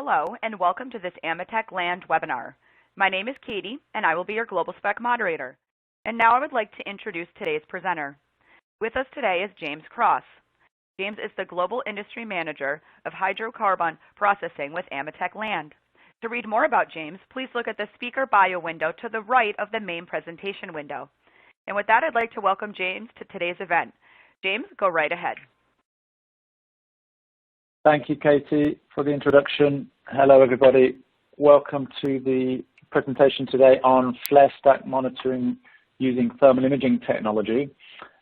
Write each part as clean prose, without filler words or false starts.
Hello, and welcome to this Amatec Land webinar. My name is Katie, and I will be your Global Spec moderator. And now I would like to introduce today's presenter. With us today is James Cross. James is the Global Industry Manager of Hydrocarbon Processing with Amatec Land. To read more about James, please look at the speaker bio window to the right of the main presentation window. And with that, I'd like to welcome James to today's event. James, go right ahead. Thank you, Katie, for the introduction. Hello, everybody. Welcome to the presentation today on flare stack monitoring using thermal imaging technology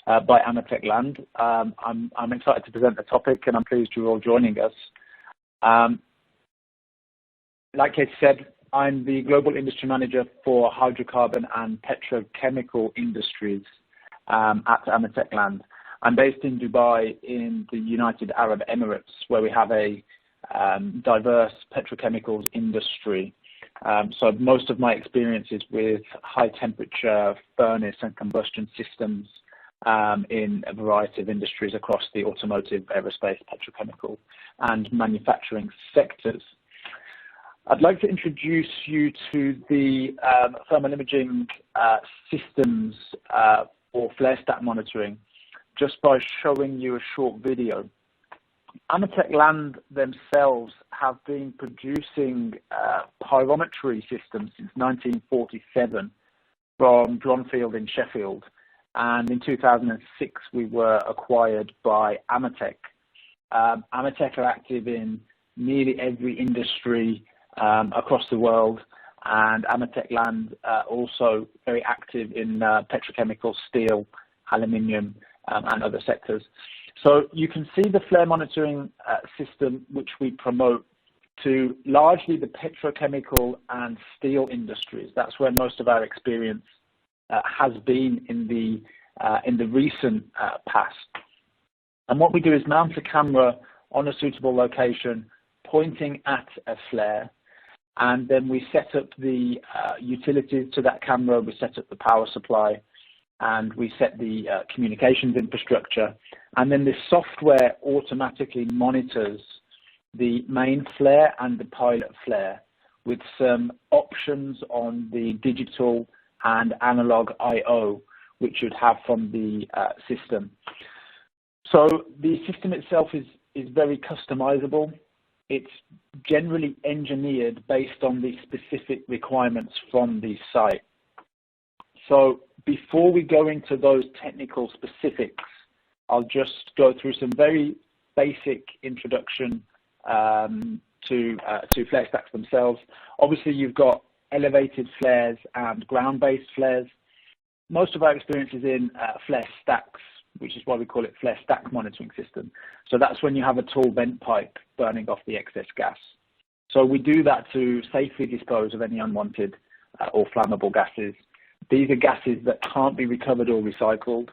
by Amatec Land. I'm excited to present the topic, and I'm pleased you're all joining us. Like Katie said, I'm the Global Industry Manager for Hydrocarbon and Petrochemical Industries at Amatec Land. I'm based in Dubai in the United Arab Emirates, where we have a diverse petrochemicals industry. So most of my experience is with high temperature furnace and combustion systems in a variety of industries across the automotive, aerospace, petrochemical and manufacturing sectors. I'd like to introduce you to the thermal imaging systems for flare stack monitoring just by showing you a short video. Amatec Land themselves have been producing pyrometry systems since 1947 from Dronfield in Sheffield. And in 2006, we were acquired by Amatec. Amatec are active in nearly every industry across the world, and Amatec Land also very active in petrochemical, steel, aluminium, and other sectors. So you can see the flare monitoring system which we promote to largely the petrochemical and steel industries. That's where most of our experience has been in the recent past. And what we do is mount a camera on a suitable location pointing at a flare, and then we set up the utilities to that camera, we set up the power supply, and we set the communications infrastructure, and then the software automatically monitors the main flare and the pilot flare with some options on the digital and analog I/O which you'd have from the system. So the system itself is very customizable. It's generally engineered based on the specific requirements from the site. So before we go into those technical specifics, I'll just go through some very basic introduction to flare stacks themselves. Obviously, you've got elevated flares and ground-based flares. Most of our experience is in flare stacks, which is why we call it flare stack monitoring system. So that's when you have a tall vent pipe burning off the excess gas. So we do that to safely dispose of any unwanted or flammable gases. These are gases that can't be recovered or recycled.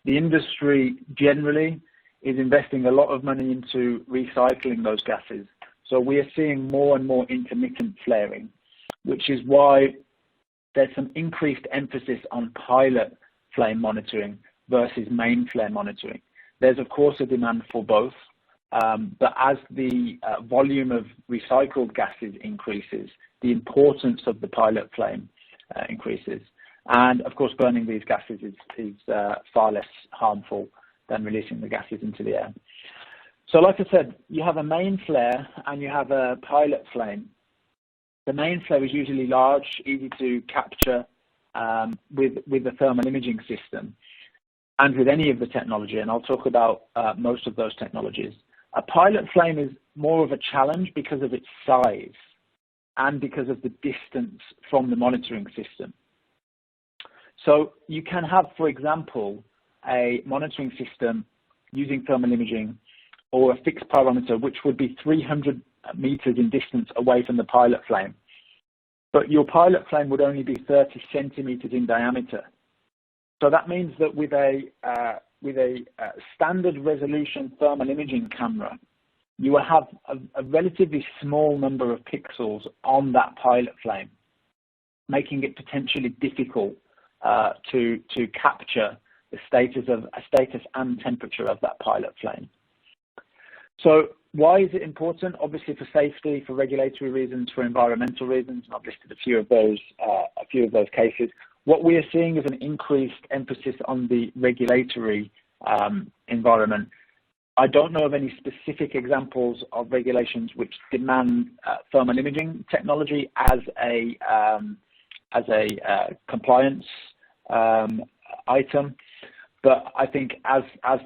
The industry generally is investing a lot of money into recycling those gases. So we are seeing more and more intermittent flaring, which is why there's some increased emphasis on pilot flame monitoring versus main flare monitoring. There's of course a demand for both, but as the volume of recycled gases increases, the importance of the pilot flame increases. And of course, burning these gases is far less harmful than releasing the gases into the air. So like I said, you have a main flare and you have a pilot flame. The main flare is usually large, easy to capture with a thermal imaging system and with any of the technology, and I'll talk about most of those technologies. A pilot flame is more of a challenge because of its size and because of the distance from the monitoring system. So you can have, for example, a monitoring system using thermal imaging or a fixed pyrometer, which would be 300 meters in distance away from the pilot flame. But your pilot flame would only be 30 centimeters in diameter. So that means that with a standard resolution thermal imaging camera, you will have a relatively small number of pixels on that pilot flame, making it potentially difficult to capture the status and temperature of that pilot flame. So Why is it important? Obviously for safety, for regulatory reasons, for environmental reasons, and I've listed a few of those cases. What we are seeing is an increased emphasis on the regulatory environment. I don't know of any specific examples of regulations which demand thermal imaging technology as a compliance item. But I think as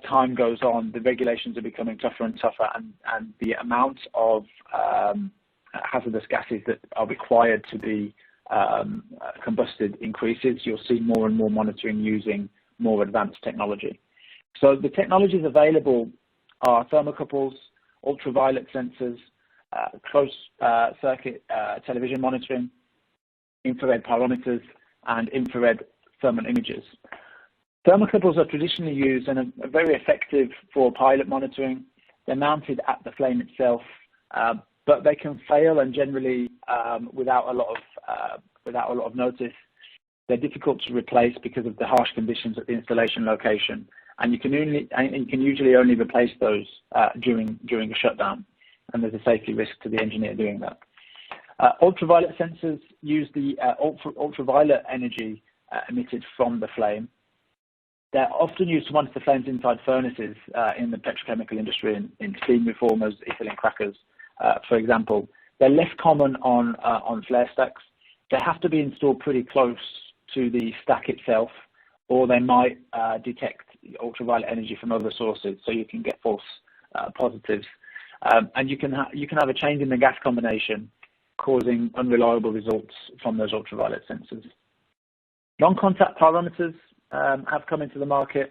time goes on, the regulations are becoming tougher and tougher, and the amount of hazardous gases that are required to be combusted increases. You'll see more and more monitoring using more advanced technology. So the technologies available are thermocouples, ultraviolet sensors, close circuit television monitoring, infrared pyrometers, and infrared thermal imagers. Thermocouples are traditionally used and are very effective for pilot monitoring. They're mounted at the flame itself, but they can fail, and generally without a lot of notice. They're difficult to replace because of the harsh conditions at the installation location, and you can usually only replace those during a shutdown, and there's a safety risk to the engineer doing that. Ultraviolet sensors use the ultraviolet energy emitted from the flame. They're often used to monitor flames inside furnaces in the petrochemical industry, in steam reformers, ethylene crackers, for example. They're less common on flare stacks. They have to be installed pretty close to the stack itself, or they might detect ultraviolet energy from other sources, so you can get false positives. And you can have a change in the gas combination, causing unreliable results from those ultraviolet sensors. Non-contact pyrometers have come into the market,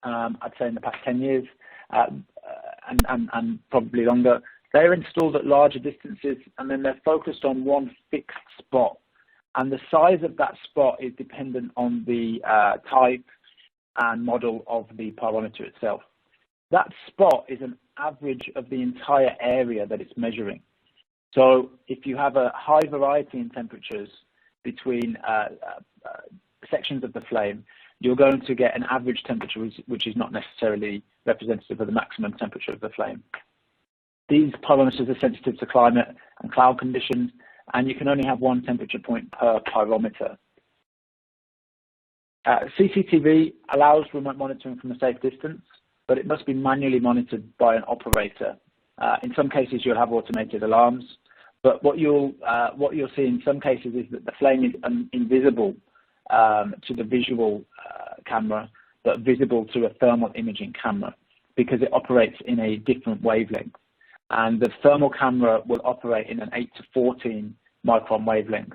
I'd say in the past 10 years, and probably longer. They're installed at larger distances, and then they're focused on one fixed spot. And the size of that spot is dependent on the type and model of the pyrometer itself. That spot is an average of the entire area that it's measuring. So if you have a high variety in temperatures between sections of the flame, you're going to get an average temperature which is not necessarily representative of the maximum temperature of the flame. These pyrometers are sensitive to climate and cloud conditions, and you can only have one temperature point per pyrometer. CCTV allows remote monitoring from a safe distance, but it must be manually monitored by an operator. In some cases, you'll have automated alarms, but what you'll see in some cases is that the flame is invisible to the visual camera, but visible to a thermal imaging camera because it operates in a different wavelength. And the thermal camera will operate in an 8 to 14 micron wavelength,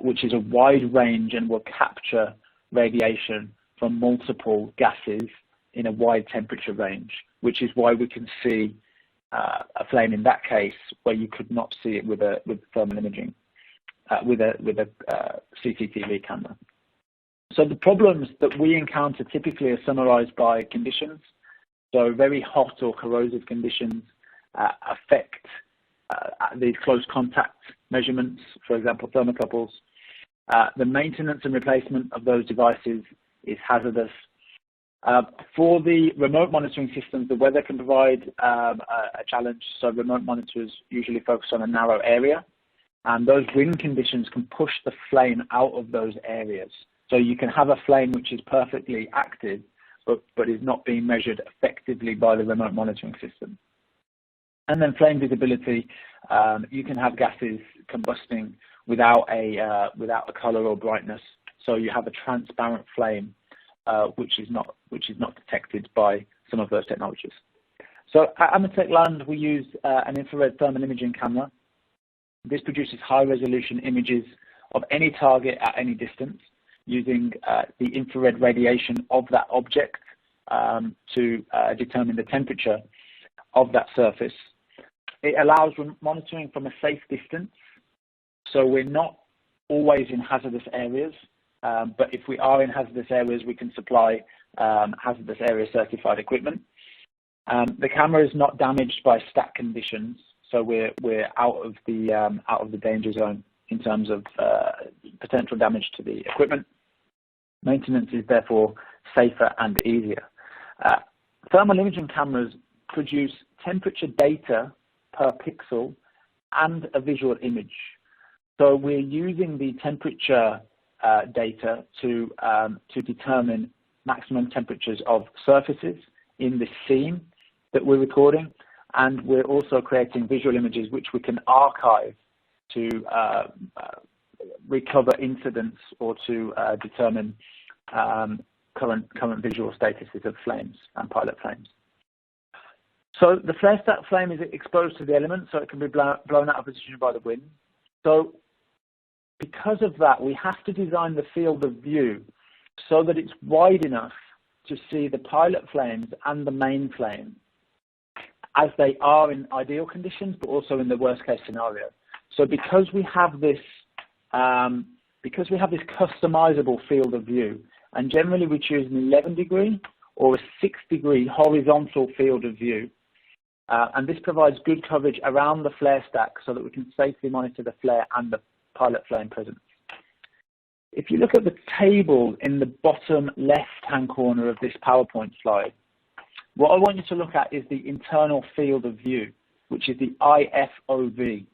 which is a wide range and will capture radiation from multiple gases in a wide temperature range, which is why we can see a flame in that case where you could not see it with thermal imaging, with a CCTV camera. So the problems that we encounter typically are summarized by conditions. So very hot or corrosive conditions affect these close contact measurements, for example, thermocouples. The maintenance and replacement of those devices is hazardous. For the remote monitoring systems, the weather can provide a challenge. So remote monitors usually focus on a narrow area, and those wind conditions can push the flame out of those areas. So you can have a flame which is perfectly active, but is not being measured effectively by the remote monitoring system. And then flame visibility, you can have gases combusting without a color or brightness. So you have a transparent flame, which is not detected by some of those technologies. So at Amatec Land, we use an infrared thermal imaging camera. This produces high resolution images of any target at any distance, using the infrared radiation of that object to determine the temperature of that surface. It allows monitoring from a safe distance, so we're not always in hazardous areas, but if we are in hazardous areas, we can supply hazardous area certified equipment. The camera is not damaged by stack conditions, so we're out of the danger zone in terms of potential damage to the equipment. Maintenance is therefore safer and easier. Thermal imaging cameras produce temperature data per pixel and a visual image. So we're using the temperature data to determine maximum temperatures of surfaces in the scene that we're recording, and we're also creating visual images which we can archive to recover incidents or to determine current visual statuses of flames and pilot flames. So the flare stack flame is exposed to the elements, so it can be blown out of position by the wind. So because of that, we have to design the field of view so that it's wide enough to see the pilot flames and the main flame as they are in ideal conditions, but also in the worst case scenario. So because we have this customizable field of view, and generally we choose an 11-degree or a 6-degree horizontal field of view, and this provides good coverage around the flare stack so that we can safely monitor the flare and the pilot flame presence. If you look at the table in the bottom left-hand corner of this PowerPoint slide, what I want you to look at is the internal field of view, which is the IFOV.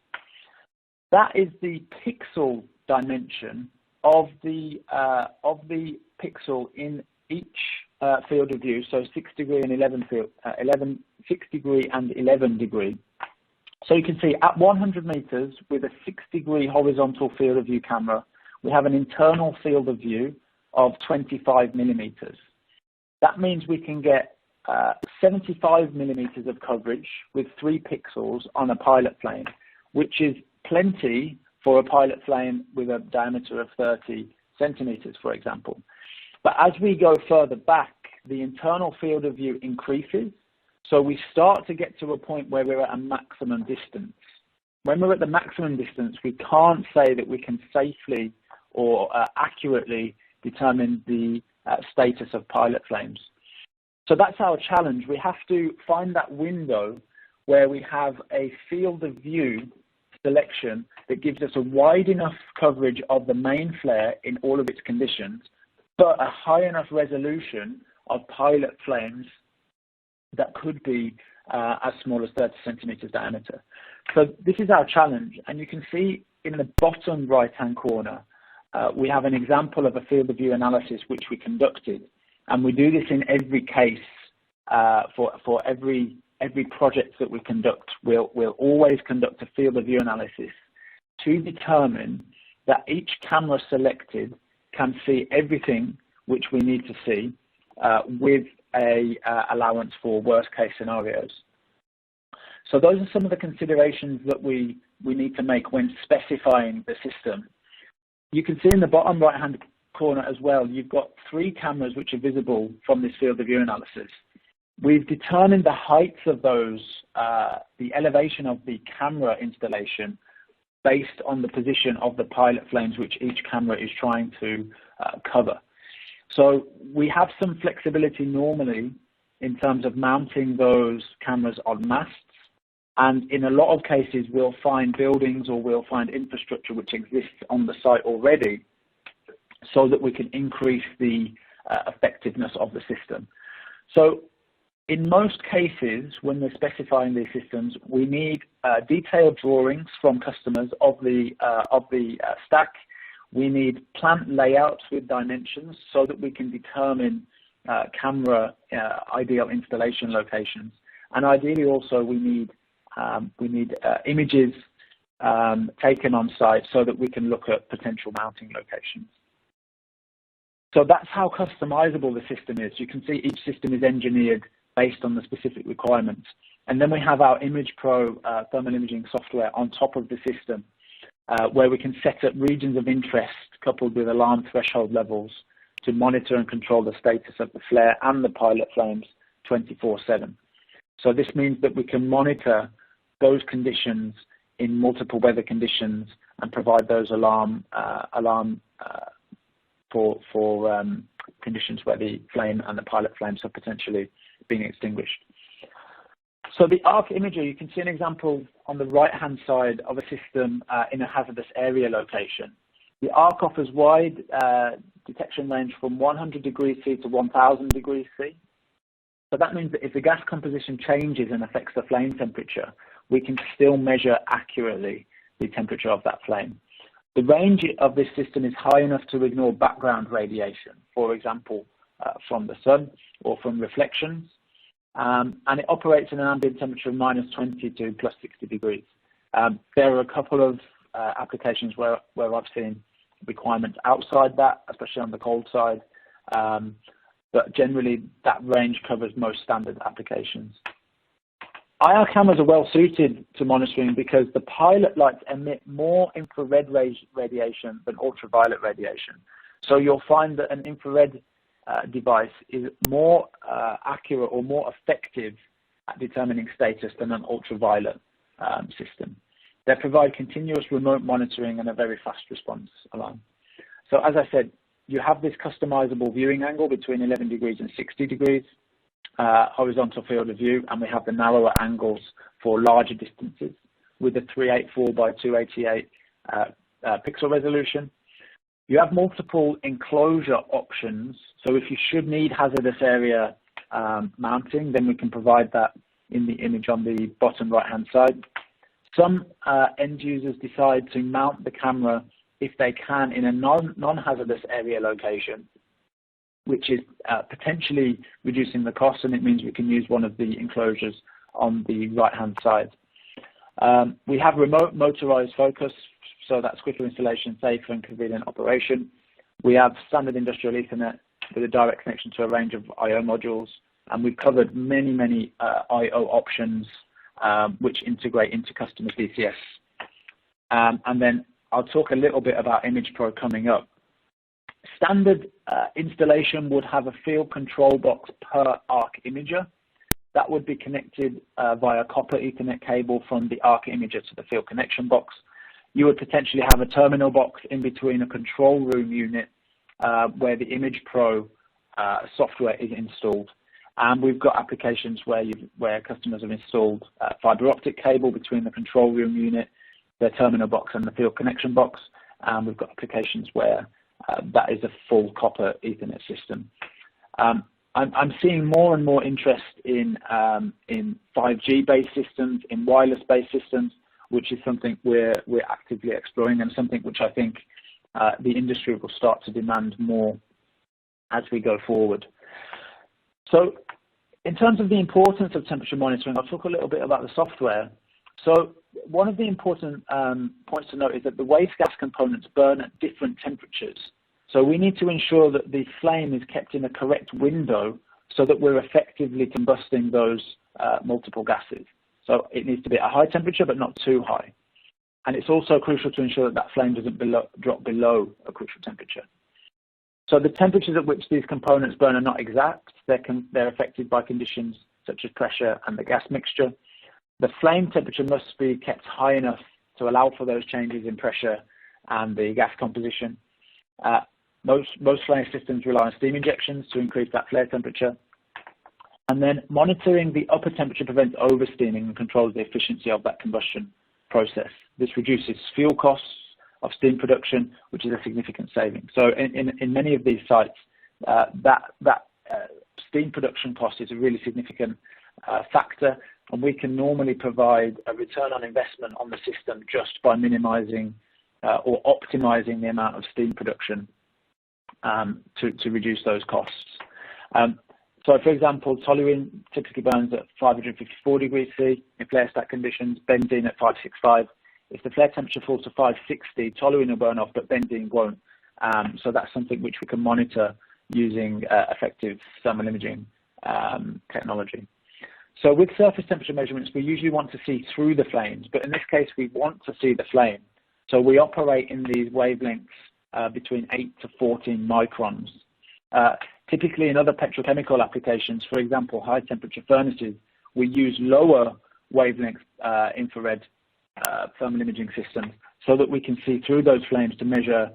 That is the pixel dimension of the pixel in each field of view, so 6-degree and 6-degree and 11-degree. So you can see at 100 meters with a 6-degree horizontal field of view camera, we have an internal field of view of 25 millimeters. That means we can get 75 millimeters of coverage with 3 pixels on a pilot flame, which is plenty for a pilot flame with a diameter of 30 centimeters, for example. But as we go further back, the internal field of view increases. So we start to get to a point where we're at a maximum distance. When we're at the maximum distance, we can't say that we can safely or accurately determine the status of pilot flames. So that's our challenge. We have to find that window where we have a field of view selection that gives us a wide enough coverage of the main flare in all of its conditions, but a high enough resolution of pilot flames that could be as small as 30 centimeters diameter. So this is our challenge, and you can see in the bottom right-hand corner, we have an example of a field of view analysis which we conducted, and we do this in every case for every project that we conduct. We'll always conduct a field of view analysis to determine that each camera selected can see everything which we need to see with a allowance for worst case scenarios. So those are some of the considerations that we need to make when specifying the system. You can see in the bottom right hand corner as well, you've got 3 cameras which are visible from this field of view analysis. We've determined the heights of those, the elevation of the camera installation based on the position of the pilot flames which each camera is trying to cover. So we have some flexibility normally in terms of mounting those cameras on masts, and in a lot of cases we'll find buildings or we'll find infrastructure which exists on the site already so that we can increase the effectiveness of the system. So in most cases, when we're specifying these systems, we need detailed drawings from customers of the stack. We need plant layouts with dimensions so that we can determine camera ideal installation locations. And ideally also we need images taken on site so that we can look at potential mounting locations. So that's how customizable the system is. You can see each system is engineered based on the specific requirements. And then we have our ImagePro thermal imaging software on top of the system, where we can set up regions of interest coupled with alarm threshold levels to monitor and control the status of the flare and the pilot flames 24/7. So this means that we can monitor those conditions in multiple weather conditions and provide those alarm for conditions where the flame and the pilot flames are potentially being extinguished. So the arc imager, you can see an example on the right-hand side of a system in a hazardous area location. The arc offers wide detection range from 100 degrees C to 1000 degrees C. So that means that if the gas composition changes and affects the flame temperature, we can still measure accurately the temperature of that flame. The range of this system is high enough to ignore background radiation, for example, from the sun or from reflections, and it operates in an ambient temperature of -20 to +60 degrees. There are a couple of applications where I've seen requirements outside that, especially on the cold side, but generally that range covers most standard applications. IR cameras are well suited to monitoring because the pilot lights emit more infrared radiation than ultraviolet radiation. So you'll find that an infrared device is more accurate or more effective at determining status than an ultraviolet system. They provide continuous remote monitoring and a very fast response alarm. So as I said, you have this customizable viewing angle between 11 degrees and 60 degrees, horizontal field of view, and we have the narrower angles for larger distances with a 384 by 288 pixel resolution. You have multiple enclosure options, so if you should need hazardous area mounting, then we can provide that in the image on the bottom right-hand side. Some end users decide to mount the camera if they can in a non-hazardous area location, which is potentially reducing the cost, and it means we can use one of the enclosures on the right-hand side. We have remote motorized focus, so that's quicker installation, safer and convenient operation. We have standard industrial Ethernet with a direct connection to a range of I/O modules, and we've covered many I/O options which integrate into customers' DCS. And then I'll talk a little bit about ImagePro coming up. Standard installation would have a field control box per ARC imager. That would be connected via copper Ethernet cable from the ARC imager to the field connection box. You would potentially have a terminal box in between a control room unit where the ImagePro software is installed. And we've got applications where customers have installed fiber optic cable between the control room unit, their terminal box, and the field connection box. And we've got applications where that is a full copper Ethernet system. I'm seeing more and more interest in 5G-based systems, in wireless-based systems, which is something we're actively exploring and something which I think the industry will start to demand more as we go forward. So in terms of the importance of temperature monitoring, I'll talk a little bit about the software. So one of the important points to note is that the waste gas components burn at different temperatures. So we need to ensure that the flame is kept in a correct window so that we're effectively combusting those multiple gases. So it needs to be at a high temperature, but not too high. And it's also crucial to ensure that that flame doesn't drop below a crucial temperature. So the temperatures at which these components burn are not exact. They're affected by conditions such as pressure and the gas mixture. The flame temperature must be kept high enough to allow for those changes in pressure and the gas composition. Most flame systems rely on steam injections to increase that flare temperature. And then monitoring the upper temperature prevents oversteaming and controls the efficiency of that combustion process. This reduces fuel costs of steam production, which is a significant saving. So in many of these sites, that steam production cost is a really significant factor, and we can normally provide a return on investment on the system just by minimizing or optimizing the amount of steam production to reduce those costs. So for example, toluene typically burns at 554 degrees C in flare stack conditions, benzene at 565. If the flare temperature falls to 560, toluene will burn off, but benzene won't. So that's something which we can monitor using effective thermal imaging technology. So with surface temperature measurements, we usually want to see through the flames, but in this case, we want to see the flame. So we operate in these wavelengths between 8 to 14 microns. Typically in other petrochemical applications, for example, high temperature furnaces, we use lower wavelength infrared thermal imaging systems so that we can see through those flames to measure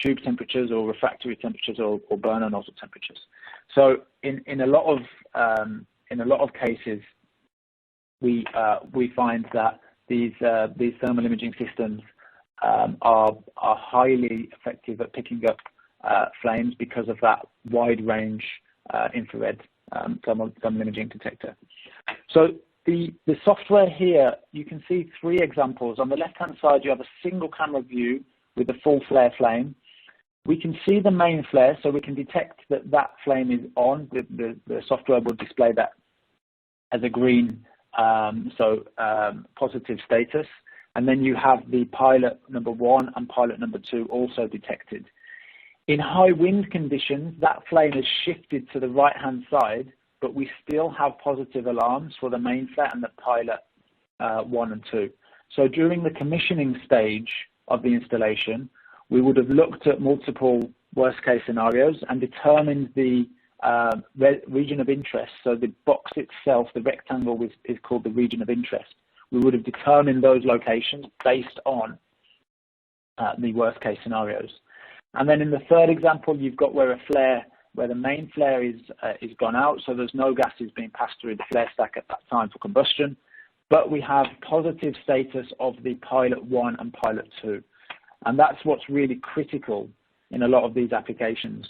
tube temperatures or refractory temperatures or burner nozzle temperatures. So in a lot of cases, we find that these thermal imaging systems are highly effective at picking up flames because of that wide range infrared thermal imaging detector. So the software here, you can see 3 examples. On the left-hand side, you have a single camera view with a full flare flame. We can see the main flare, so we can detect that that flame is on. The software will display that as a green, positive status. And then you have the pilot number 1 and pilot number 2 also detected. In high wind conditions, that flame is shifted to the right-hand side, but we still have positive alarms for the main flare and the pilot 1 and 2. So during the commissioning stage of the installation, we would have looked at multiple worst-case scenarios and determined the region of interest. So the box itself, the rectangle, is called the region of interest. We would have determined those locations based on the worst-case scenarios. And then in the third example, you've got where the main flare is gone out, so there's no gases being passed through the flare stack at that time for combustion, but we have positive status of the pilot 1 and pilot 2. And that's what's really critical in a lot of these applications.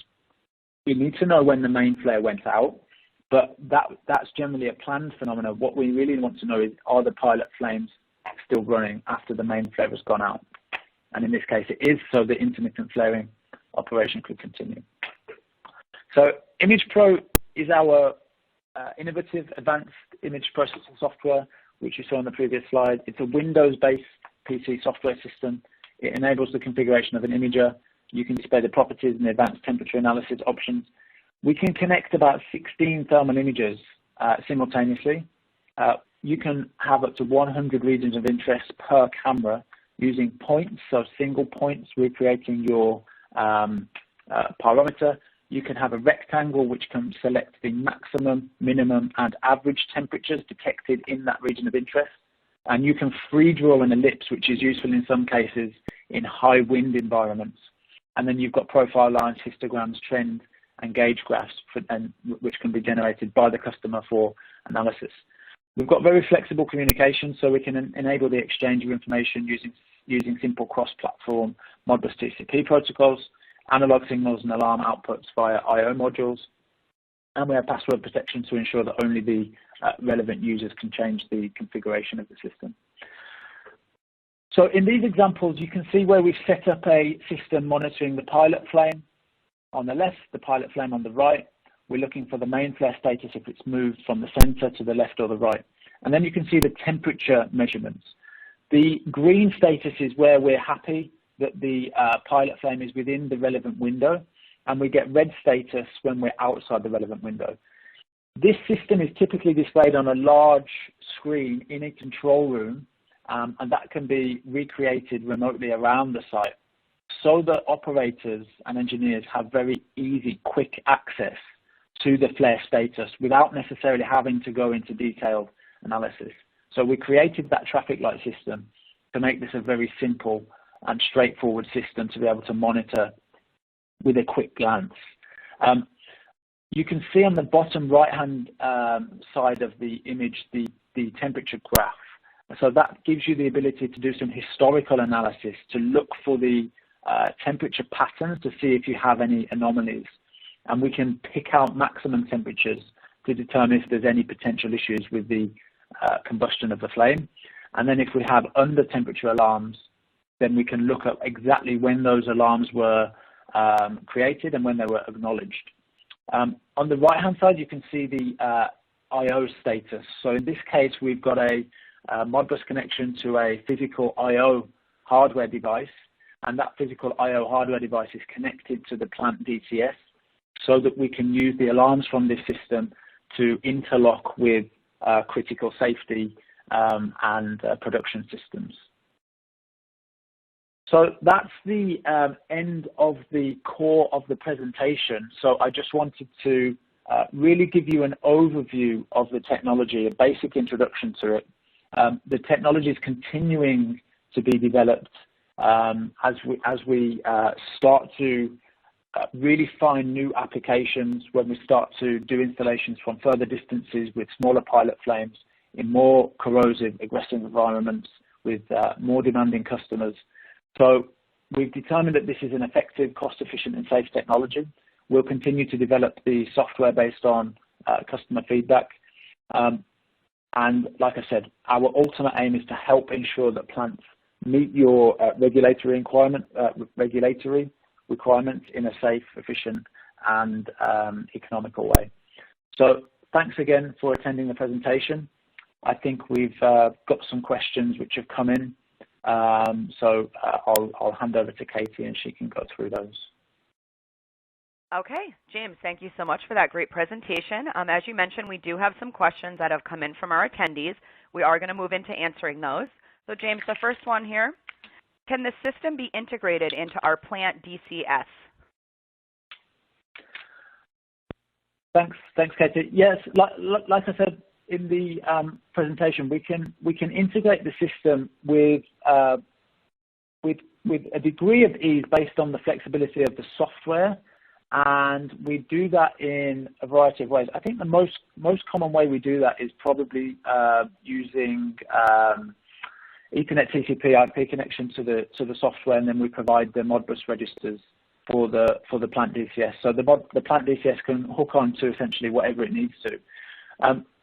We need to know when the main flare went out, but that's generally a planned phenomenon. What we really want to know is, are the pilot flames still running after the main flare has gone out? And in this case, it is, so the intermittent flaring operation could continue. So ImagePro is our innovative advanced image processing software, which you saw on the previous slide. It's a Windows-based PC software system. It enables the configuration of an imager. You can display the properties and the advanced temperature analysis options. We can connect about 16 thermal imagers simultaneously. You can have up to 100 regions of interest per camera using points, so single points recreating your pyrometer. You can have a rectangle which can select the maximum, minimum, and average temperatures detected in that region of interest. And you can free draw an ellipse, which is useful in some cases in high wind environments. And then you've got profile lines, histograms, trend, and gauge graphs, which can be generated by the customer for analysis. We've got very flexible communication, so we can enable the exchange of information using simple cross-platform Modbus TCP protocols, analog signals and alarm outputs via I/O modules, and we have password protection to ensure that only the relevant users can change the configuration of the system. So in these examples, you can see where we've set up a system monitoring the pilot flame on the left, the pilot flame on the right. We're looking for the main flare status if it's moved from the center to the left or the right. And then you can see the temperature measurements. The green status is where we're happy that the pilot flame is within the relevant window, and we get red status when we're outside the relevant window. This system is typically displayed on a large screen in a control room, and that can be recreated remotely around the site so that operators and engineers have very easy, quick access to the flare status without necessarily having to go into detailed analysis. So we created that traffic light system to make this a very simple and straightforward system to be able to monitor with a quick glance. You can see on the bottom right-hand side of the image the temperature graph. So that gives you the ability to do some historical analysis to look for the temperature patterns to see if you have any anomalies. And we can pick out maximum temperatures to determine if there's any potential issues with the combustion of the flame. And then if we have under temperature alarms, then we can look at exactly when those alarms were created and when they were acknowledged. On the right-hand side, you can see the I/O status. So in this case, we've got a Modbus connection to a physical I/O hardware device, and that physical I/O hardware device is connected to the plant DCS so that we can use the alarms from this system to interlock with critical safety and production systems. So that's the end of the core of the presentation. So I just wanted to really give you an overview of the technology, a basic introduction to it. The technology is continuing to be developed as we start to really find new applications, when we start to do installations from further distances with smaller pilot flames in more corrosive, aggressive environments with more demanding customers. So we've determined that this is an effective, cost-efficient and safe technology. We'll continue to develop the software based on customer feedback. And like I said, our ultimate aim is to help ensure that plants meet your regulatory requirements in a safe, efficient, and economical way. So thanks again for attending the presentation. I think we've got some questions which have come in. So I'll hand over to Katie and she can go through those. Okay, James, thank you so much for that great presentation. As you mentioned, we do have some questions that have come in from our attendees. We are going to move into answering those. So James, the first one here, can the system be integrated into our plant DCS? Thanks, Katie. Yes, like I said in the presentation, we can integrate the system with a degree of ease based on the flexibility of the software, and we do that in a variety of ways. I think the most common way we do that is probably using Ethernet TCP IP connection to the software, and then we provide the Modbus registers for the plant DCS. So the plant DCS can hook on to essentially whatever it needs to.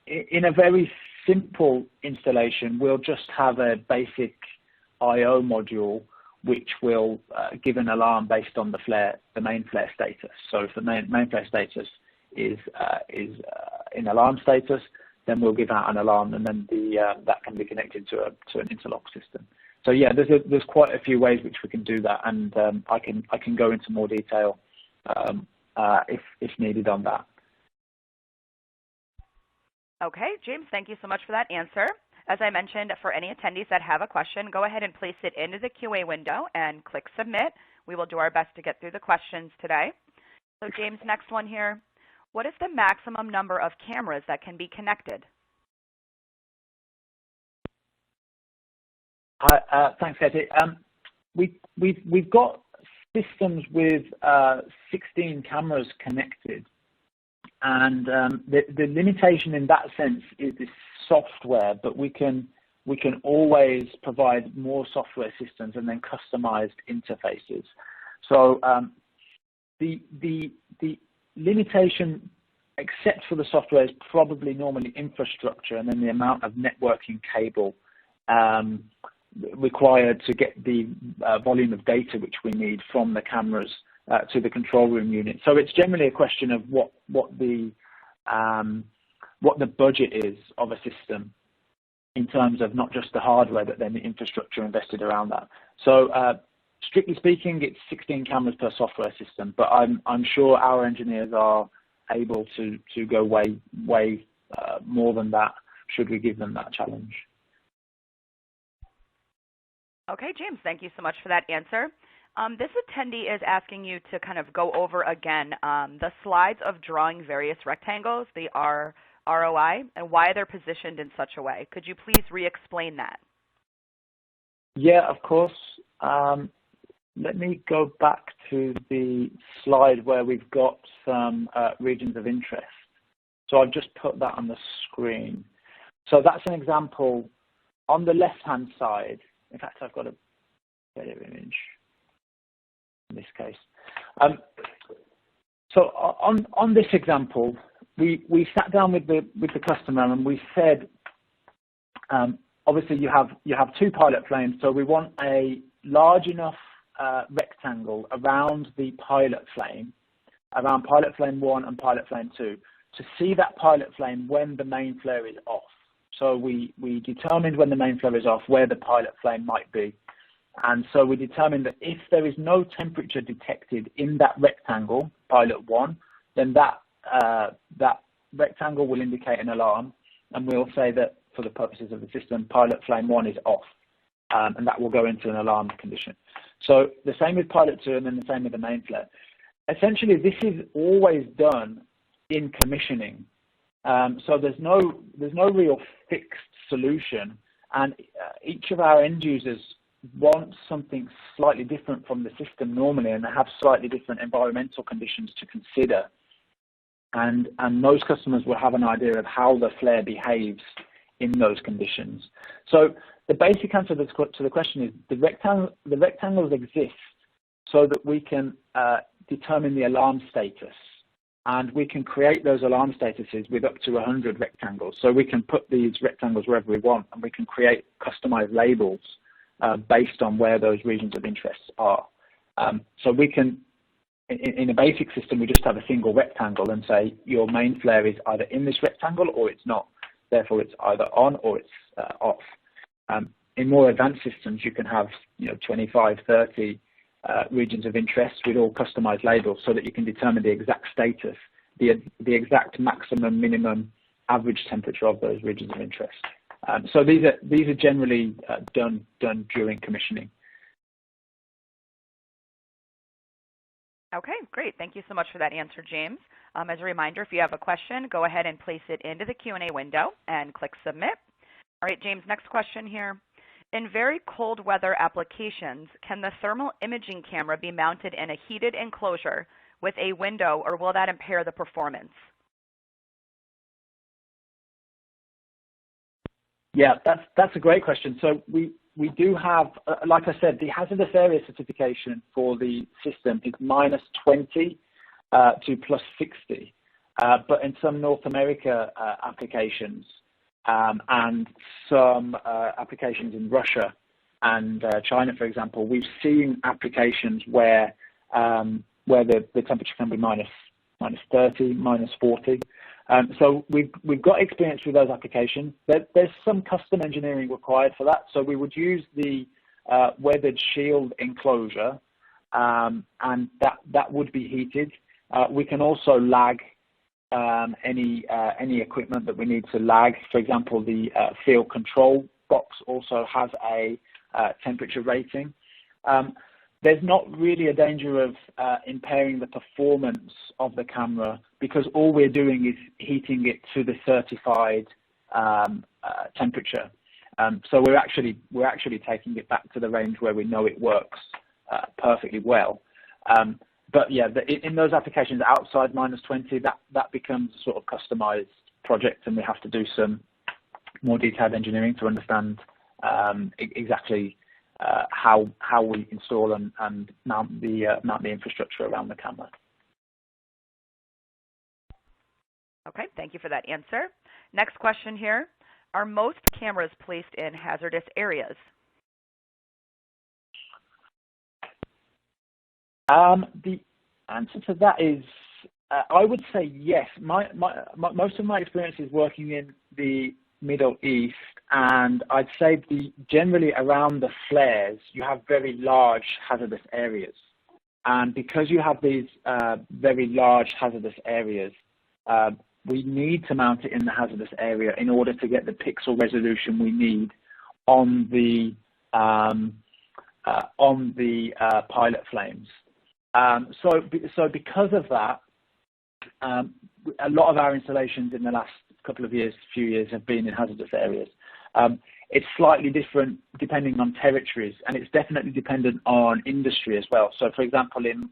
In a very simple installation, we'll just have a basic I/O module which will give an alarm based on the main flare status. So if the main flare status is in alarm status, then we'll give out an alarm, and then that can be connected to an interlock system. So yeah, there's quite a few ways which we can do that, and I can go into more detail if needed on that. Okay, James, thank you so much for that answer. As I mentioned, for any attendees that have a question, go ahead and place it into the QA window and click submit. We will do our best to get through the questions today. So James, next one here. What is the maximum number of cameras that can be connected? Thanks, Katie. We've got systems with 16 cameras connected, and the limitation in that sense is the software, but we can always provide more software systems and then customized interfaces. So the limitation, except for the software, is probably normally infrastructure and then the amount of networking cable required to get the volume of data which we need from the cameras to the control room unit. So it's generally a question of what the budget is of a system in terms of not just the hardware, but then the infrastructure invested around that. So strictly speaking, it's 16 cameras per software system, but I'm sure our engineers are able to go way more than that should we give them that challenge. Okay, James, thank you so much for that answer. This attendee is asking you to kind of go over again the slides of drawing various rectangles, the ROI, and why they're positioned in such a way. Could you please re-explain that? Yeah, of course. Let me go back to the slide where we've got some regions of interest. So I've just put that on the screen. So that's an example on the left-hand side. In fact, I've got a better image in this case. So on this example, we sat down with the customer and we said, obviously you have two pilot flames, so we want a large enough rectangle around the pilot flame, around pilot flame 1 and pilot flame 2, to see that pilot flame when the main flare is off. So we determined when the main flare is off where the pilot flame might be. And so we determined that if there is no temperature detected in that rectangle, pilot 1, then that rectangle will indicate an alarm, and we'll say that for the purposes of the system, pilot flame 1 is off, and that will go into an alarm condition. So the same with pilot 2, and then the same with the main flare. Essentially, this is always done in commissioning. So there's no real fixed solution, and each of our end users want something slightly different from the system normally, and they have slightly different environmental conditions to consider. And most customers will have an idea of how the flare behaves in those conditions. So the basic answer to the question is the rectangles exist so that we can determine the alarm status. and we can create those alarm statuses with up to 100 rectangles. So we can put these rectangles wherever we want, and we can create customized labels based on where those regions of interest are. So we can, in a basic system, we just have a single rectangle and say your main flare is either in this rectangle or it's not. Therefore, it's either on or it's off. In more advanced systems, you can have 25, 30 regions of interest with all customized labels so that you can determine the exact status, the exact maximum, minimum, average temperature of those regions of interest. So these are generally done during commissioning. Okay, great. Thank you so much for that answer, James. As a reminder, if you have a question, go ahead and place it into the Q&A window and click Submit. All right, James, next question here. In very cold weather applications, can the thermal imaging camera be mounted in a heated enclosure with a window, or will that impair the performance? Yeah, that's a great question. So we do have, like I said, the hazardous area certification for the system is -20 to +60. But in some North America applications and some applications in Russia and China, for example, we've seen applications where the temperature can be -30, -40. So we've got experience with those applications. There's some custom engineering required for that. So we would use the weathered shield enclosure, and that would be heated. We can also lag any equipment that we need to lag. For example, the field control box also has a temperature rating. There's not really a danger of impairing the performance of the camera because all we're doing is heating it to the certified temperature. So we're actually taking it back to the range where we know it works perfectly well. But yeah, in those applications outside -20, that becomes a sort of customized project, and we have to do some more detailed engineering to understand exactly how we install and mount the infrastructure around the camera. Okay, thank you for that answer. Next question here. Are most cameras placed in hazardous areas? The answer to that is, I would say yes. Most of my experience is working in the Middle East, and I'd say generally around the flares, you have very large hazardous areas. And because you have these very large hazardous areas, we need to mount it in the hazardous area in order to get the pixel resolution we need on the pilot flames. So because of that, a lot of our installations in the last few years have been in hazardous areas. It's slightly different depending on territories, and it's definitely dependent on industry as well. So for example, in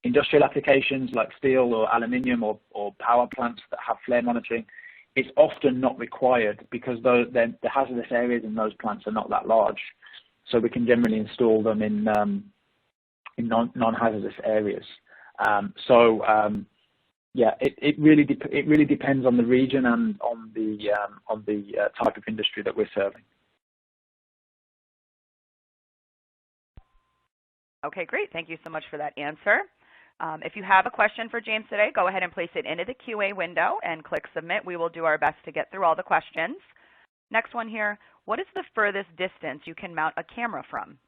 industrial applications like steel or aluminium or power plants that have flare monitoring, it's often not required because the hazardous areas in those plants are not that large. So we can generally install them in non-hazardous areas. Yeah, it really depends on the region and on the type of industry that we're serving. Okay, great. Thank you so much for that answer. If you have a question for James today, go ahead and place it into the QA window and click Submit. We will do our best to get through all the questions. Next one here. What is the furthest distance you can mount a camera from?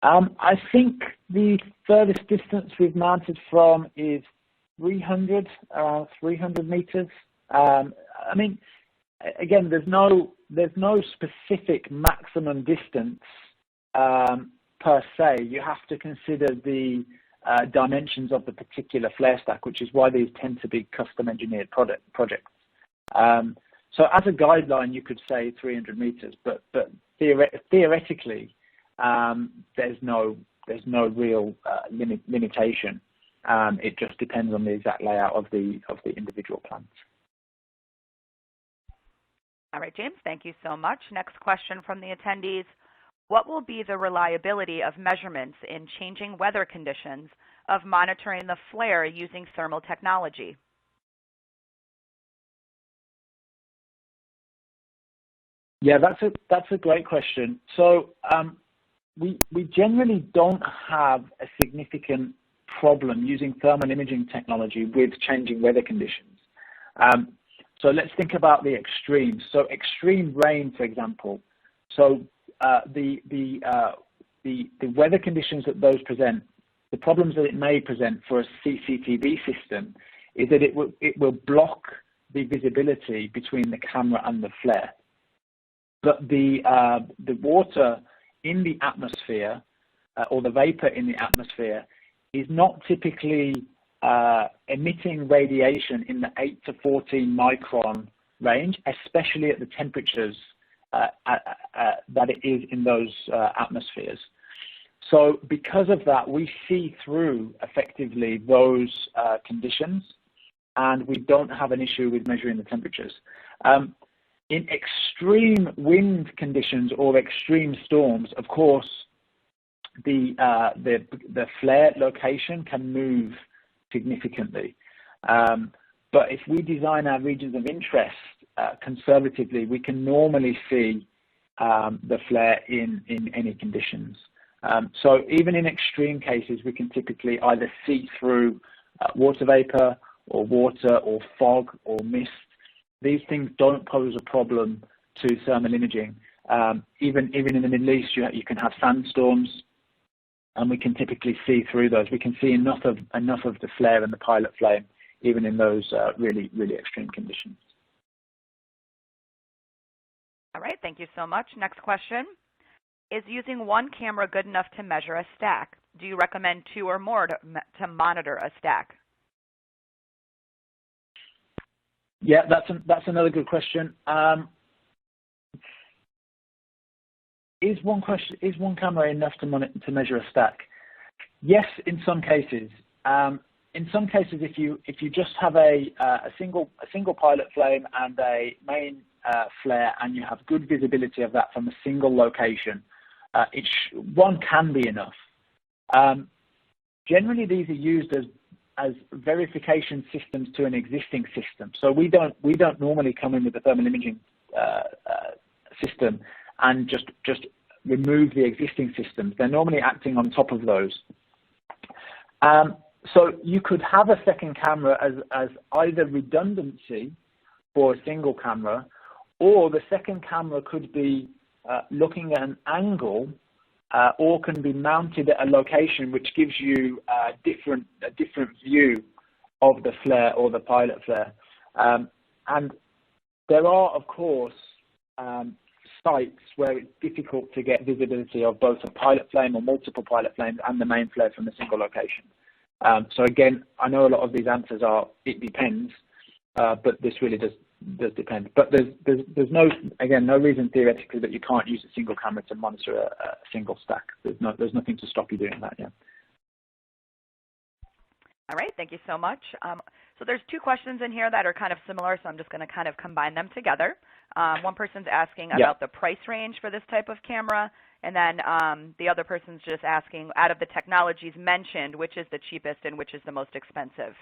I think the furthest distance we've mounted from is 300 meters. I mean, again, there's no specific maximum distance per se. You have to consider the dimensions of the particular flare stack, which is why these tend to be custom engineered projects. So as a guideline, you could say 300 meters, but theoretically, there's no real limitation. It just depends on the exact layout of the individual plants. All right, James, thank you so much. Next question from the attendees. What will be the reliability of measurements in changing weather conditions of monitoring the flare using thermal technology? Yeah, that's a great question. So we generally don't have a significant problem using thermal imaging technology with changing weather conditions. So let's think about the extremes. So extreme rain, for example. So the weather conditions that those present, the problems that it may present for a CCTV system is that it will block the visibility between the camera and the flare. But the water in the atmosphere or the vapor in the atmosphere is not typically emitting radiation in the 8 to 14 micron range, especially at the temperatures that it is in those atmospheres. So because of that, we see through effectively those conditions, and we don't have an issue with measuring the temperatures. In extreme wind conditions or extreme storms, of course, the flare location can move significantly. But if we design our regions of interest conservatively, we can normally see the flare in any conditions. So even in extreme cases, we can typically either see through water vapor or water or fog or mist. These things don't pose a problem to thermal imaging. Even in the Middle East, you can have sandstorms, and we can typically see through those. We can see enough of the flare and the pilot flame, even in those really extreme conditions. All right, thank you so much. Next question. Is using one camera good enough to measure a stack? Do you recommend 2 or more to monitor a stack? Yeah, that's another good question. Is one camera enough to measure a stack? Yes, in some cases. In some cases, if you just have a single pilot flame and a main flare, and you have good visibility of that from a single location, one can be enough. Generally, these are used as verification systems to an existing system. So we don't normally come in with a thermal imaging system and just remove the existing systems. They're normally acting on top of those. So you could have a second camera as either redundancy for a single camera, or the second camera could be looking at an angle or can be mounted at a location which gives you a different view of the flare or the pilot flare. And there are, of course, sites where it's difficult to get visibility of both a pilot flame or multiple pilot flames and the main flare from a single location. So again, I know a lot of these answers are, it depends, but this really does depend. But there's no reason theoretically that you can't use a single camera to monitor a single stack. There's nothing to stop you doing that. Yeah. All right, thank you so much. So there's 2 questions in here that are kind of similar, so I'm just going to kind of combine them together. One person's asking about the price range for this type of camera, and then the other person's just asking, out of the technologies mentioned, which is the cheapest and which is the most expensive?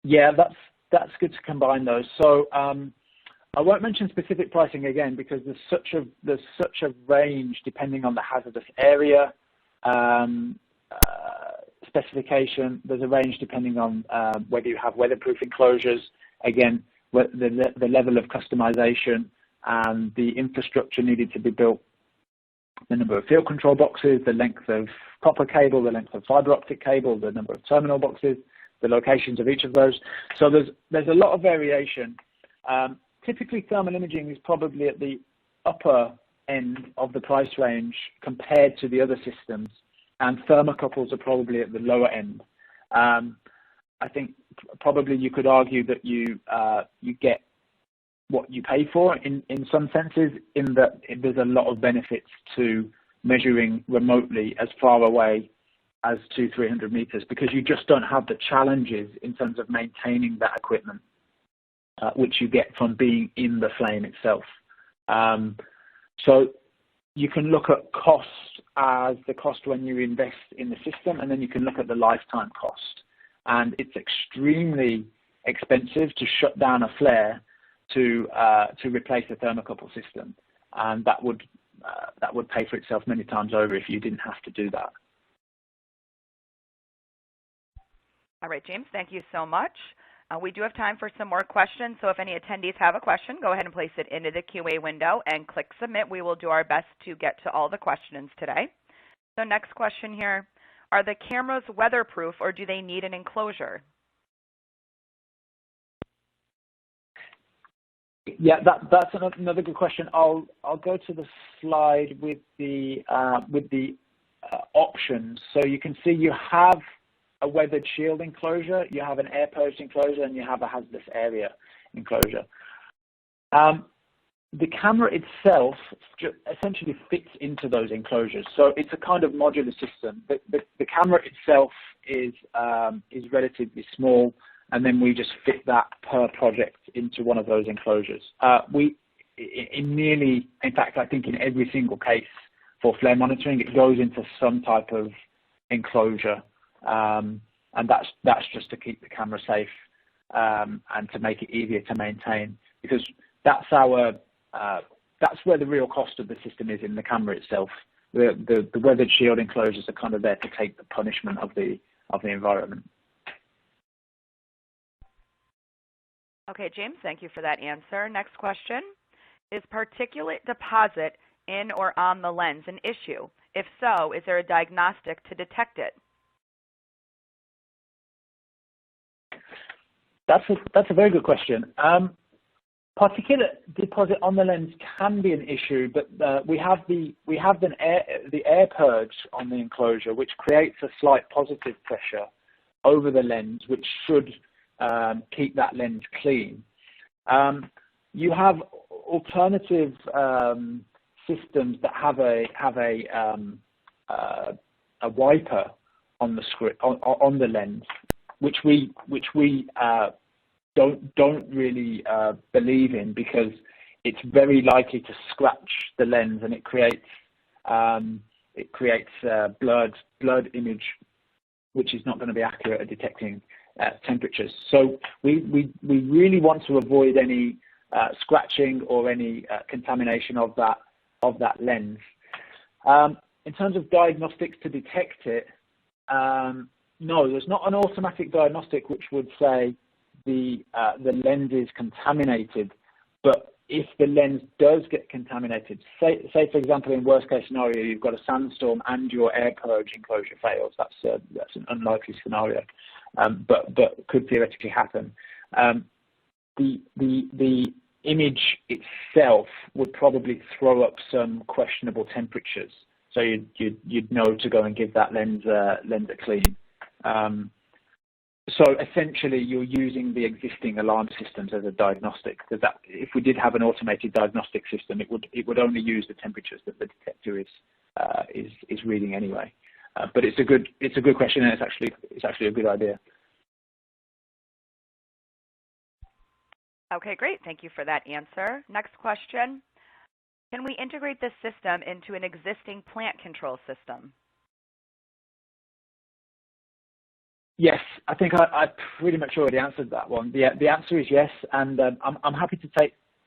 Yeah, that's good to combine those. So I won't mention specific pricing again because there's such a range depending on the hazardous area specification. There's a range depending on whether you have weatherproof enclosures. Again, the level of customization and the infrastructure needed to be built, the number of field control boxes, the length of copper cable, the length of fiber optic cable, the number of terminal boxes, the locations of each of those. So there's a lot of variation. Typically, thermal imaging is probably at the upper end of the price range compared to the other systems, and thermocouples are probably at the lower end. I think probably you could argue that you get what you pay for in some senses, in that there's a lot of benefits to measuring remotely as far away as 200-300 meters, because you just don't have the challenges in terms of maintaining that equipment, which you get from being in the flame itself. So you can look at cost as the cost when you invest in the system, and then you can look at the lifetime cost. And it's extremely expensive to shut down a flare to replace a thermocouple system, and that would pay for itself many times over if you didn't have to do that. All right, James, thank you so much. We do have time for some more questions, so if any attendees have a question, go ahead and place it into the QA window and click submit. We will do our best to get to all the questions today. So next question here, are the cameras weatherproof or do they need an enclosure? Yeah, that's another good question. I'll go to the slide with the options. So you can see you have a weathered shield enclosure, you have an air purged enclosure, and you have a hazardous area enclosure. The camera itself essentially fits into those enclosures, so it's a kind of modular system. The camera itself is relatively small, and then we just fit that per project into one of those enclosures. In fact, I think in every single case for flare monitoring, it goes into some type of enclosure. And that's just to keep the camera safe and to make it easier to maintain, because that's where the real cost of the system is, in the camera itself. The weathered shield enclosures are kind of there to take the punishment of the environment. Okay, James, thank you for that answer. Next question, is particulate deposit in or on the lens an issue? If so, is there a diagnostic to detect it? That's a very good question. Particulate deposit on the lens can be an issue, but we have the air purge on the enclosure, which creates a slight positive pressure over the lens, which should keep that lens clean. You have alternative systems that have a wiper on the script on the lens, which we don't really believe in, because it's very likely to scratch the lens, and it creates blurred image, which is not going to be accurate at detecting temperatures. So we really want to avoid any scratching or any contamination of that lens. In terms of diagnostics to detect it, no, there's not an automatic diagnostic which would say the lens is contaminated. But if the lens does get contaminated, say for example, in worst case scenario, you've got a sandstorm and your air purge enclosure fails. That's an unlikely scenario, but could theoretically happen. The image itself would probably throw up some questionable temperatures, so you'd know to go and give that lens a clean. So essentially, you're using the existing alarm systems as a diagnostic. Because if we did have an automated diagnostic system, it would only use the temperatures that the detector is reading anyway. But it's a good question, and it's actually a good idea. Okay, great. Thank you for that answer. Next question. Can we integrate this system into an existing plant control system? Yes, I think I pretty much already answered that one. The answer is yes, and I'm happy to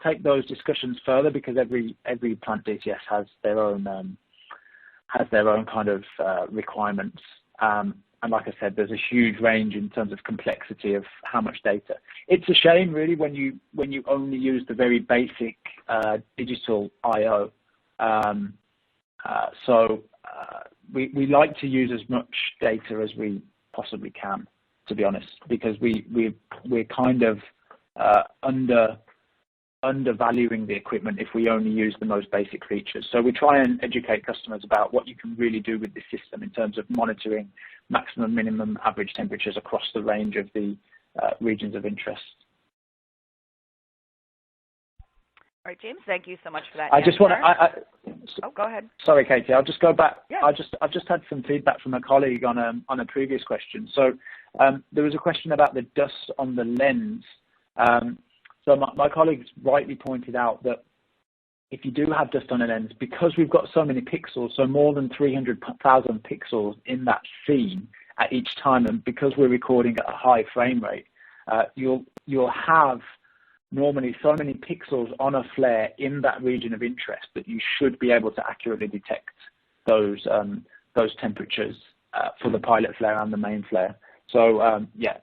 take those discussions further, because every plant DCS has their own kind of requirements. And like I said, there's a huge range in terms of complexity of how much data. It's a shame, really, when you only use the very basic digital I/O. So we like to use as much data as we possibly can, to be honest, because we're kind of undervaluing the equipment if we only use the most basic features. So we try and educate customers about what you can really do with this system in terms of monitoring maximum, minimum, average temperatures across the range of the regions of interest. All right, James, thank you so much for that. I just want to. Oh, go ahead. Sorry, Katie. I'll just go back. Yeah. I've just had some feedback from a colleague on a previous question. So there was a question about the dust on the lens. So my colleagues rightly pointed out that if you do have dust on a lens, because we've got so many pixels, so more than 300,000 pixels in that scene at each time, and because we're recording at a high frame rate, you'll have normally so many pixels on a flare in that region of interest that you should be able to accurately detect those temperatures for the pilot flare and the main flare. So yeah,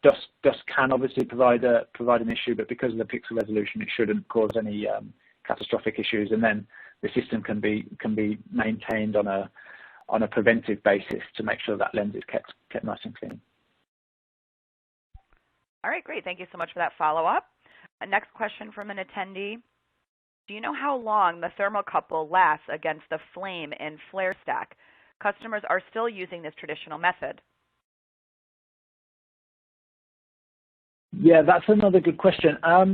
dust can obviously provide an issue, but because of the pixel resolution, it shouldn't cause any catastrophic issues. And then the system can be maintained on a preventive basis to make sure that lens is kept nice and clean. All right, great. Thank you so much for that follow-up. Next question from an attendee. Do you know how long the thermocouple lasts against the flame in flare stack? Customers are still using this traditional method. Yeah, that's another good question. I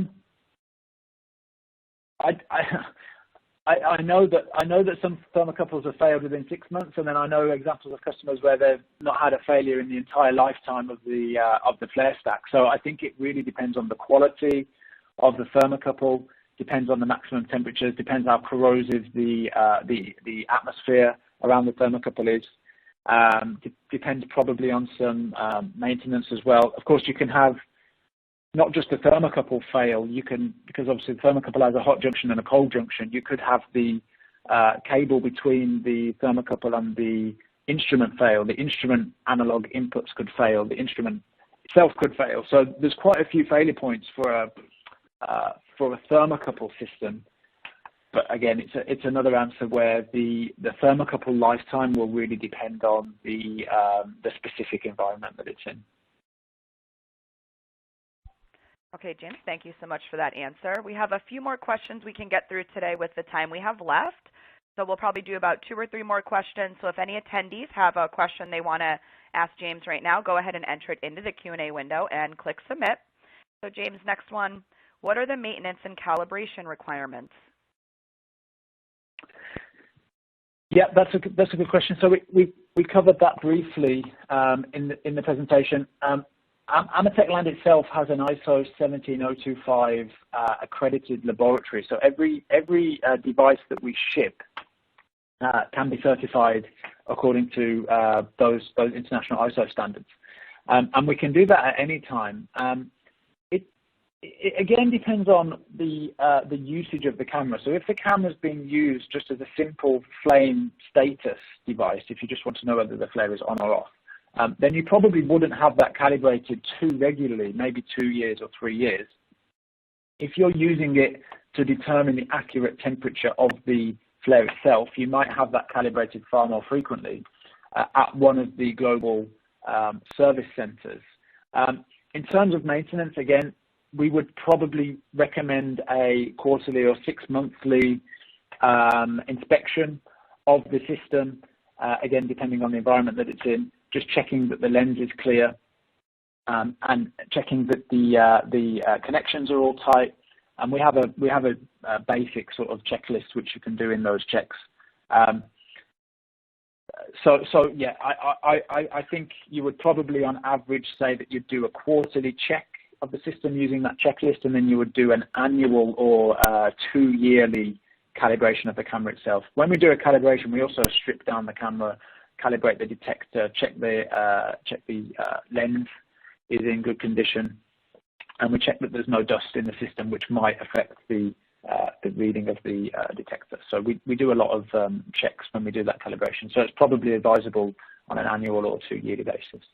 know that some thermocouples have failed within 6 months, and then I know examples of customers where they've not had a failure in the entire lifetime of the flare stack. So I think it really depends on the quality of the thermocouple, depends on the maximum temperatures, depends how corrosive the atmosphere around the thermocouple is. Depends probably on some maintenance as well. Of course, you can have not just the thermocouple fail, because obviously the thermocouple has a hot junction and a cold junction, you could have the cable between the thermocouple and the instrument fail. The instrument analog inputs could fail. The instrument itself could fail. So there's quite a few failure points for a thermocouple system. But again, it's another answer where the thermocouple lifetime will really depend on the specific environment that it's in. Okay, James, thank you so much for that answer. We have a few more questions we can get through today with the time we have left. So we'll probably do about 2 or 3 more questions. So if any attendees have a question they want to ask James right now, go ahead and enter it into the Q&A window and click submit. So James, next one, what are the maintenance and calibration requirements? Yeah, that's a good question. So we covered that briefly in the presentation. Amatec Land itself has an ISO 17025 accredited laboratory. So every device that we ship can be certified according to those international ISO standards, and we can do that at any time. It again depends on the usage of the camera. So if the camera is being used just as a simple flame status device, if you just want to know whether the flare is on or off, then you probably wouldn't have that calibrated too regularly, maybe 2 years or 3 years. If you're using it to determine the accurate temperature of the flare itself, you might have that calibrated far more frequently at one of the global service centers. In terms of maintenance, again, we would probably recommend a quarterly or 6-monthly inspection of the system, again, depending on the environment that it's in. Just checking that the lens is clear and checking that the connections are all tight. And we have a basic sort of checklist which you can do in those checks. So yeah, I think you would probably on average say that you'd do a quarterly check of the system using that checklist, and then you would do an annual or 2-yearly calibration of the camera itself. When we do a calibration, we also strip down the camera, calibrate the detector, check the lens is in good condition, and we check that there's no dust in the system which might affect the reading of the detector. So we do a lot of checks when we do that calibration. So it's probably advisable on an annual or 2-yearly basis.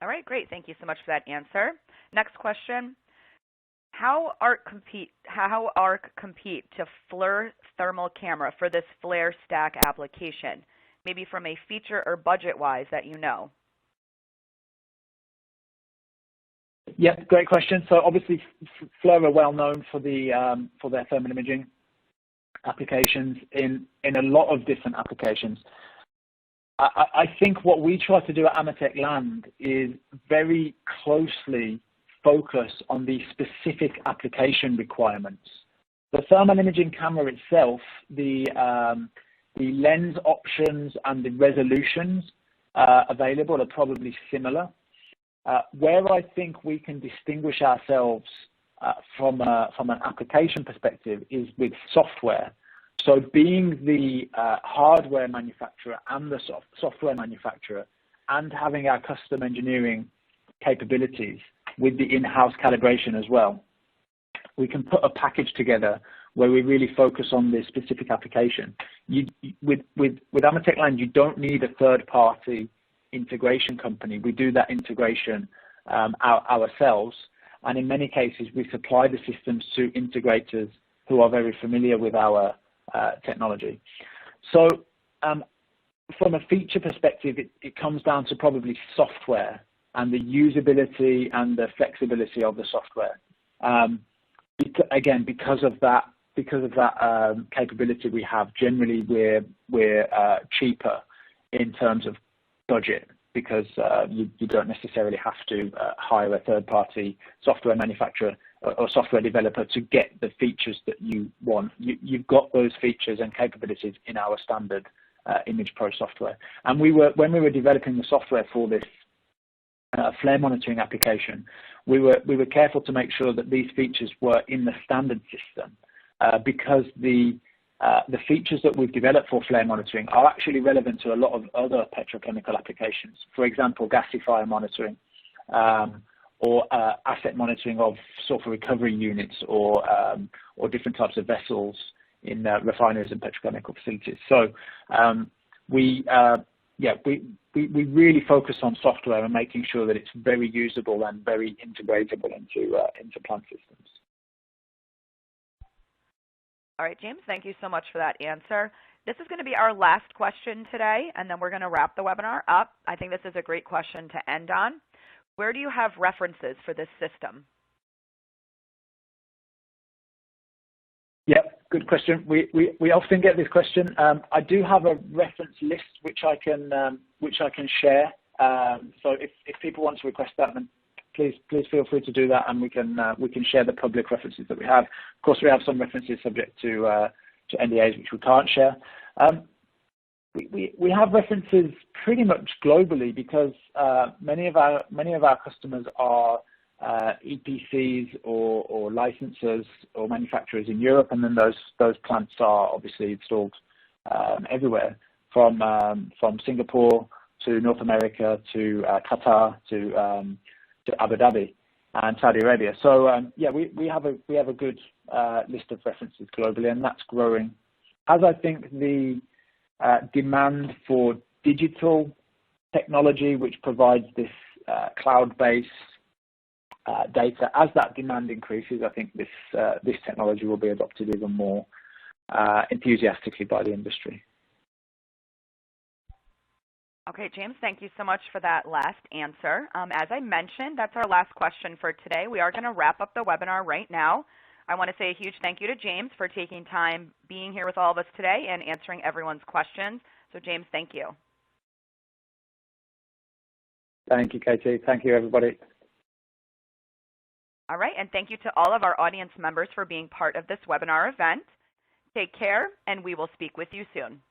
All right, great. Thank you so much for that answer. Next question. How ARC compete to FLIR thermal camera for this flare stack application? Maybe from a feature or budget-wise that you know. Yeah, great question. So obviously, FLIR are well known for their thermal imaging applications in a lot of different applications. I think what we try to do at Amatec Land is very closely focus on the specific application requirements. The thermal imaging camera itself, the lens options and the resolutions available are probably similar. Where I think we can distinguish ourselves from an application perspective is with software. So being the hardware manufacturer and the software manufacturer, and having our custom engineering capabilities with the in-house calibration as well, we can put a package together where we really focus on this specific application. With Amatec Land, you don't need a third-party integration company. We do that integration ourselves, and in many cases, we supply the systems to integrators who are very familiar with our technology. So from a feature perspective, it comes down to probably software and the usability and the flexibility of the software. Again, because of that capability we have, generally we're cheaper in terms of budget, because you don't necessarily have to hire a third-party software manufacturer or software developer to get the features that you want. You've got those features and capabilities in our standard ImagePro software. And when we were developing the software for this flare monitoring application, we were careful to make sure that these features were in the standard system, because the features that we've developed for flare monitoring are actually relevant to a lot of other petrochemical applications. For example, gasifier monitoring, or asset monitoring of sulfur recovery units, or different types of vessels in refineries and petrochemical facilities. So we really focus on software and making sure that it's very usable and very integratable into plant systems. All right, James, thank you so much for that answer. This is going to be our last question today, and then we're going to wrap the webinar up. I think this is a great question to end on. Where do you have references for this system? Yeah, good question. We often get this question. I do have a reference list which I can share. So if people want to request that, then please feel free to do that, and we can share the public references that we have. Of course, we have some references subject to NDAs which we can't share. We have references pretty much globally, because many of our customers are EPCs or licensors or manufacturers in Europe, and then those plants are obviously installed everywhere, from Singapore to North America to Qatar to Abu Dhabi and Saudi Arabia. So we have a good list of references globally, and that's growing, as I think the demand for digital technology, which provides this cloud-based data, as that demand increases, I think this technology will be adopted even more enthusiastically by the industry. Okay, James, thank you so much for that last answer. As I mentioned, that's our last question for today. We are going to wrap up the webinar right now. I want to say a huge thank you to James for taking time being here with all of us today and answering everyone's questions. So, James, thank you. Thank you, Katie. Thank you, everybody. All right, and thank you to all of our audience members for being part of this webinar event. Take care, and we will speak with you soon.